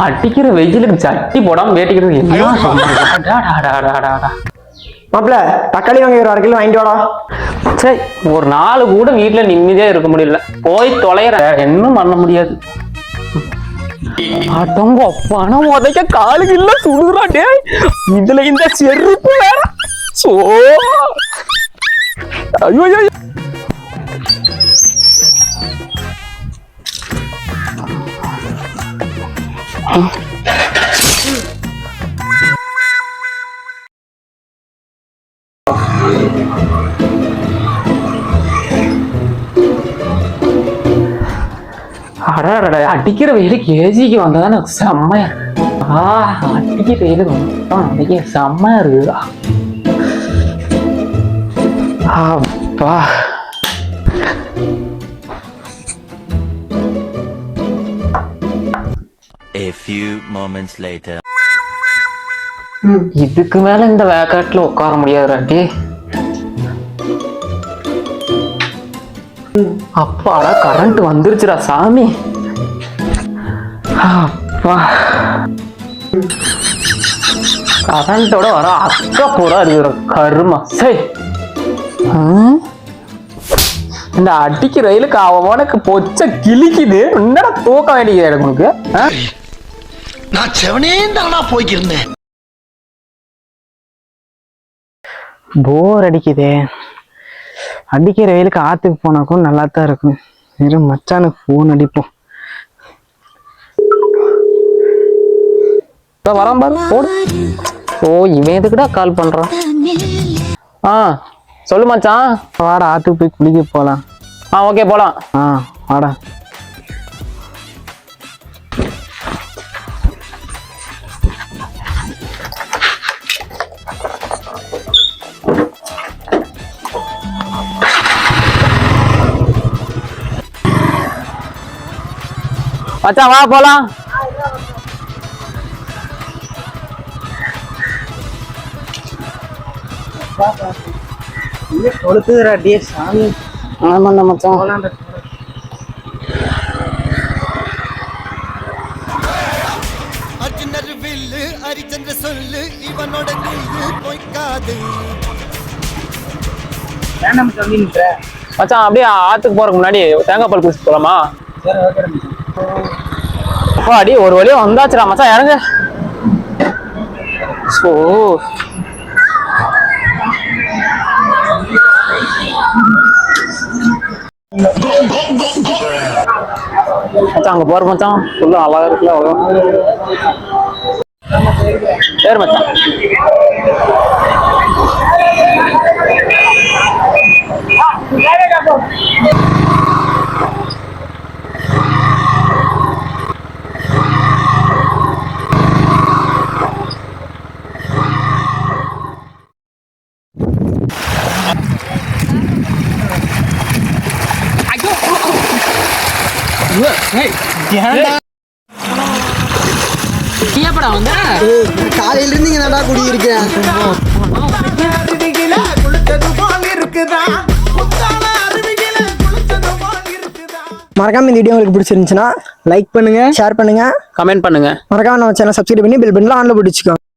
அடிக்கிற வெயிலுக்கு சட்டி போடாம வேட்டிக்கிறது மாப்பிள்ள தக்காளி வாங்கி ஒரு 1/2 கிலோ வாங்கிட்டு வாடா. சரி, ஒரு நாள் கூட வீட்டுல நிம்மதியா இருக்க முடியல. போய் தொலைற இன்னும் பண்ண முடியாது. அடங்க பணம் உதைக்க காலுக்கு இல்ல சுடுறாடே. இதுல இந்த செருப்பு வேற. சோ ஐயோ அடிக்கிற வெயில கேஜிக்கு வந்ததான் எனக்கு செம்மையா அடிக்கிற வெயில அன்னைக்கு செம்மையா இருக்குதா. அப்பா A few moments later. இதுக்கு மேல இந்த வேக்காட்டுல உட்கார முடியாதுராட்டி. அப்பாடா கரண்ட் வந்துருச்சுடா சாமி. அப்பா கரண்டோட வர அக்கா பூரா இருக்கிற கருமா. சரி, இந்த அடிக்கிற ரயிலுக்கு அவனுக்கு பொச்ச கிழிக்குது. என்னடா தூக்க வேண்டியது உனக்கு? நான் செவனே தானா போய்க்கிருந்தேன். போர் அடிக்குதே. அடிக்கிற வெயிலுக்கு ஆத்துக்கு போனாக்கும் நல்லா தான் இருக்கும். வெறும் மச்சானுக்கு போன் அடிப்போம். வரான் பாரு போடு. ஓ இவன் எதுக்குடா கால் பண்றான்? சொல்லு மச்சான். வாடா ஆத்துக்கு போய் குளிக்க போலாம். ஓகே போலாம். வாடா. மச்சான் வா போலாம். கொளுத்துறாடியே சாமி. ஆமாண்டா மச்சான். அர்ஜுனர் வில்லு ஹரிச்சந்திர சொல்லு இவனோட நில்லு பொய்க்காது. மச்சான் அப்படியே ஆத்துக்கு போறதுக்கு முன்னாடி தேங்காய் பால் குடிச்சு போலாமா? அடி ஒரு வழியா வந்தாச்சுடா மச்சான். இறங்க. ஓ மச்சான் அங்க போற மச்சான். ஃபுல்லா அழகா இருக்குல்ல. அவ்வளோ சரி மச்சான். காலையில இருந்து இங்க நல்லா குடியிருக்கேன். மறக்காம இந்த வீடியோ உங்களுக்கு பிடிச்சிருந்துச்சுன்னா லைக் பண்ணுங்க, ஷேர் பண்ணுங்க, கமெண்ட் பண்ணுங்க. மறக்காம நம்ம சேனல் சப்ஸ்கிரைப் பண்ணி பெல் பட்டன்ல ஆன்ல போட்டு வச்சுக்கோங்க.